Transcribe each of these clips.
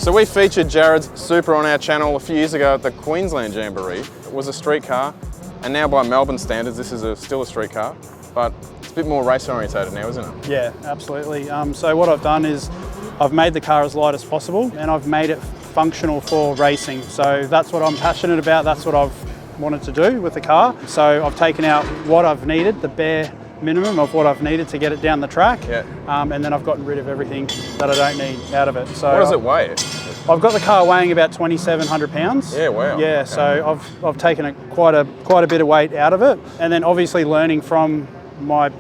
So we featured Jared's Supra on our channel a few years ago at the Queensland Jamboree. It was a street car, and now by Melbourne standards, this is still a street car, but it's a bit more race orientated now, isn't it? Yeah, absolutely. So what I've done is I've made the car as light as possible, and I've made it functional for racing. So that's what I'm passionate about. That's what I've wanted to do with the car. So I've taken out what I've needed, the bare minimum of what I've needed to get it down the track, and then I've gotten rid of everything that I don't need out of it. So what does it weigh? I've got the car weighing about 2,700 pounds. Yeah, wow. Yeah, okay. So I've taken quite a bit of weight out of it, and then obviously learning from my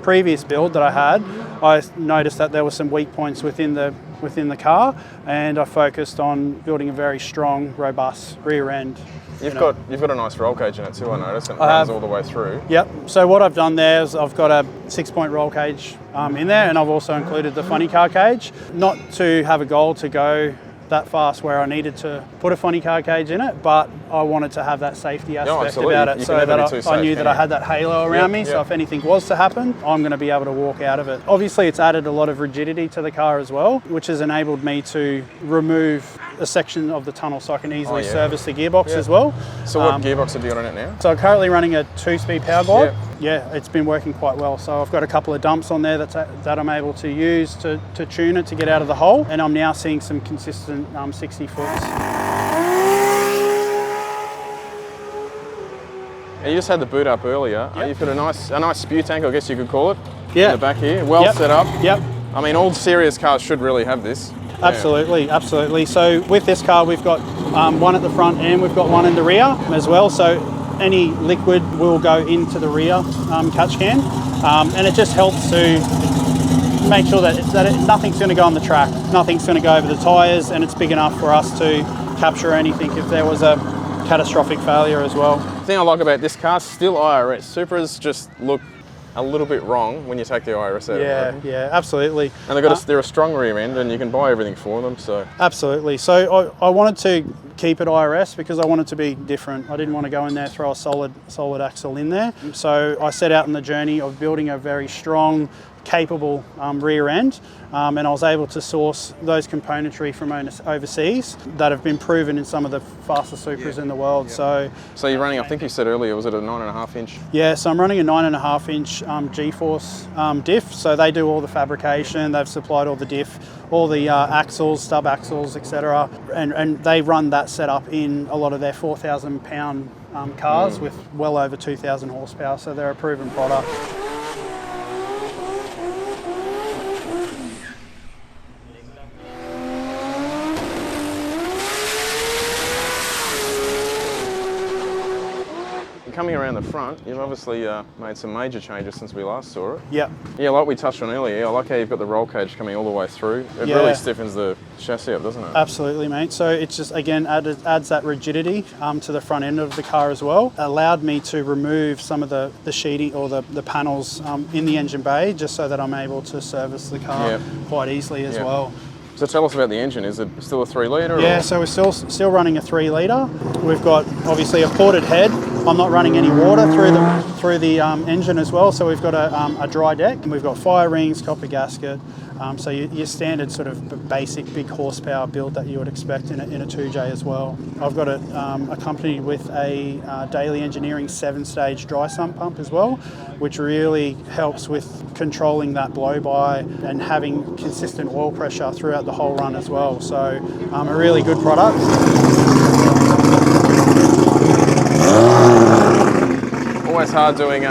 previous build that I had, I noticed that there were some weak points within the car, and I focused on building a very strong, robust rear end. You've got a nice roll cage in it too, I noticed, and it runs all the way through. Yep. So what I've done there is I've got a 6-point roll cage in there, and I've also included the funny car cage, not to have a goal to go that fast where I needed to put a funny car cage in it, but I wanted to have that safety aspect about it, so that I knew that I had that halo around me, so if anything was to happen, I'm going to be able to walk out of it. Obviously it's added a lot of rigidity to the car as well, which has enabled me to remove a section of the tunnel so I can easily service the gearbox as well. So what gearbox have you got on it now? So I'm currently running a 2-speed power glide. Yeah, it's been working quite well. So I've got a couple of dumps on there that I'm able to use to tune it to get out of the hole, and I'm now seeing some consistent 60 foots. And you just had the boot up earlier. You've got a nice spew tank, I guess you could call it, in the back here. Well set up. Yep. I mean, all serious cars should really have this. Absolutely, absolutely. So with this car, we've got one at the front and we've got one in the rear as well. So any liquid will go into the rear catch can, and it just helps to make sure that nothing's going to go on the track, nothing's going to go over the tyres, and it's big enough for us to capture anything if there was a catastrophic failure as well. The thing I like about this car, still IRS. Supras just look a little bit wrong when you take the IRS out of it. Yeah, absolutely. And they're a strong rear end, and you can buy everything for them. So absolutely. So I wanted to keep it IRS because I wanted to be different. I didn't want to go in there, throw a solid axle in there. So I set out on the journey of building a very strong, capable rear end, and I was able to source those componentry from overseas that have been proven in some of the fastest Supras in the world. So you're running, I think you said earlier, was it a 9.5 inch? Yeah, so I'm running a 9.5 inch G-force diff. So they do all the fabrication, they've supplied all the diff, all the axles, stub axles, etc. And they run that setup in a lot of their 4,000 pound cars with well over 2,000 horsepower. So they're a proven product. Coming around the front, you've obviously made some major changes since we last saw it. Yeah. Yeah, like we touched on earlier, I like how you've got the roll cage coming all the way through. It really stiffens the chassis up, doesn't it? Absolutely, mate. So it's just, again, adds that rigidity to the front end of the car as well. Allowed me to remove some of the sheeting or the panels in the engine bay, just so that I'm able to service the car quite easily as well. So tell us about the engine. Is it still a 3 litre? Yeah, so we're still running a 3 litre. We've got obviously a ported head. I'm not running any water through the engine as well. So we've got a dry deck, and we've got fire rings, copper gasket. So your standard sort of basic big horsepower build that you would expect in a 2J as well. I've got it accompanied with a Daily Engineering 7-stage dry sump pump as well, which really helps with controlling that blow-by and having consistent oil pressure throughout the whole run as well. So a really good product. Always hard doing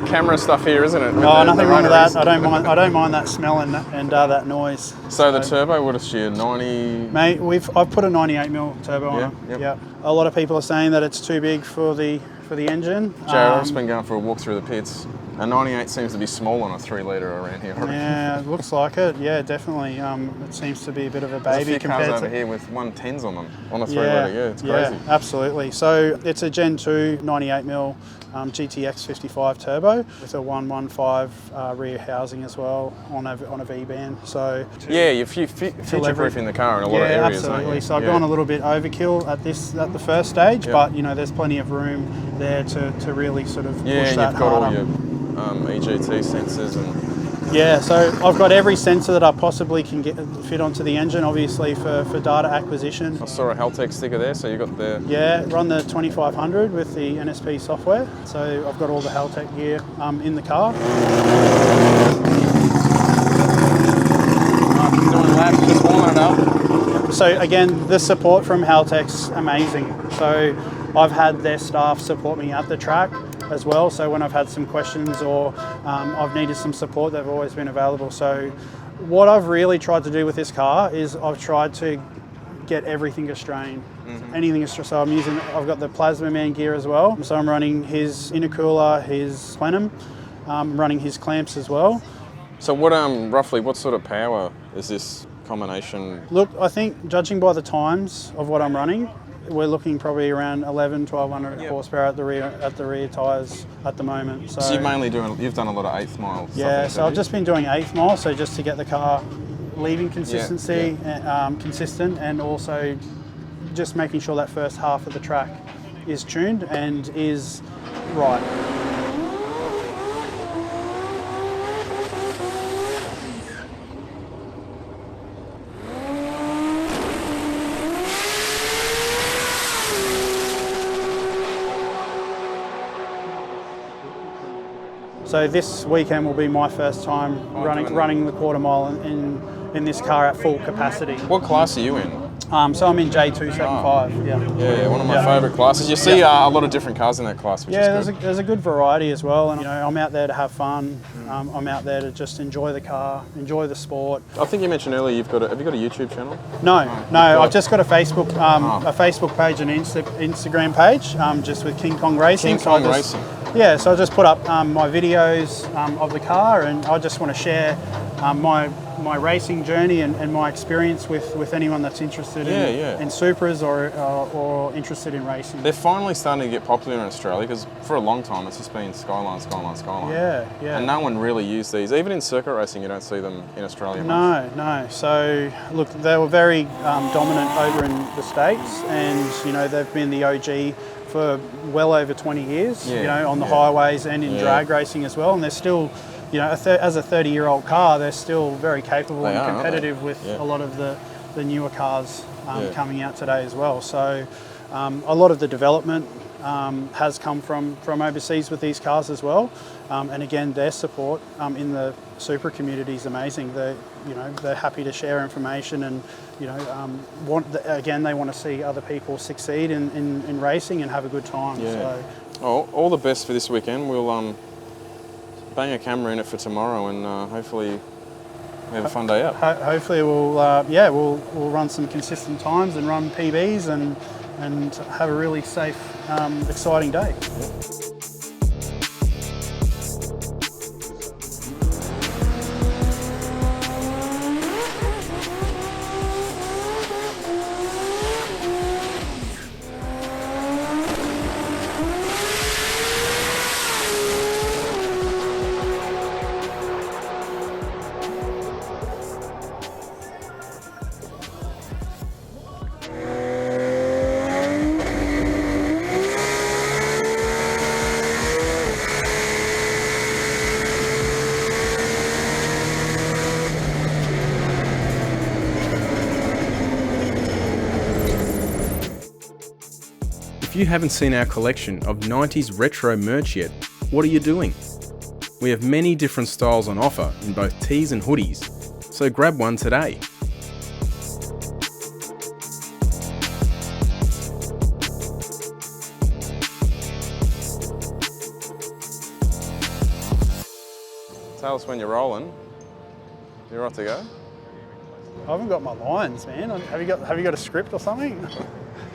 camera stuff here, isn't it? Nothing wrong with that. I don't mind that smell and that noise. So the turbo, what is she, a 90? Mate, I've put a 98mm turbo on it. Yeah. A lot of people are saying that it's too big for the engine. Jared, I've just been going for a walk through the pits. A 98 seems to be small on a 3 litre around here. Yeah, it looks like it. Yeah, definitely. It seems to be a bit of a baby. There's a few compared cars over here with 110s on them on a 3 litre. Yeah, it's crazy. Yeah, absolutely. So it's a Gen 2 98mm GTX 55 turbo with a 115 rear housing as well on a V-band. So yeah, you're future-proofing the car in a lot of areas. Absolutely. So I've gone a little bit overkill at the first stage, but there's plenty of room there to really sort of push that harder. You've got all your EGT sensors and Yeah, so I've got every sensor that I possibly can fit onto the engine, obviously for data acquisition. I saw a Haltech sticker there, so you got the... Yeah, run the 2500 with the NSP software. So I've got all the Haltech gear in the car. Doing laps, just warming it up. So again, the support from Haltech's amazing. So I've had their staff support me at the track as well. So when I've had some questions or I've needed some support, they've always been available. So what I've really tried to do with this car is I've tried to get everything Australian. Anything Australian. So I've got the Plasma Man gear as well. So I'm running his intercooler, his plenum, running his clamps as well. So what roughly what sort of power is this combination? Look, I think judging by the times of what I'm running, we're looking probably around 1200 horsepower at the rear tyres at the moment. So you've done a lot of 8th mile. Yeah, so I've just been doing 8th mile, so just to get the car leaving consistency, consistent, and also just making sure that first half of the track is tuned and is right. So this weekend will be my first time running the quarter mile in this car at full capacity. What class are you in? So I'm in J275. Yeah, one of my favourite classes. You see a lot of different cars in that class, which is good. There's a good variety as well, and I'm out there to have fun. I'm out there to just enjoy the car, enjoy the sport. I think you mentioned earlier have you got a YouTube channel? No, I've just got a Facebook page and Instagram page, just with King Kong Racing. Racing. Yeah, so I just put up my videos of the car, and I just want to share my racing journey and my experience with anyone that's interested in Supras or interested in racing. They're finally starting to get popular in Australia, because for a long time it's just been Skyline. Yeah. And no one really used these. Even in circuit racing, you don't see them in Australia much. No. So look, they were very dominant over in the States, and they've been the OG for well over 20 years, on the highways and in drag racing as well, and they're still, as a 30-year-old car, they're still very capable and competitive with a lot of the newer cars coming out today as well. So a lot of the development has come from overseas with these cars as well, and again, their support in the Supra community is amazing. They're happy to share information, and they want to see other people succeed in racing and have a good time. Yeah. So. All the best for this weekend. We'll bang a camera in it for tomorrow, and hopefully we have a fun day out. Hopefully we'll run some consistent times and run PBs and have a really safe, exciting day. If you haven't seen our collection of 90s retro merch yet, what are you doing? We have many different styles on offer in both tees and hoodies, so grab one today. Tell us when you're rolling. You're right to go. I haven't got my lines, man. Have you got a script or something?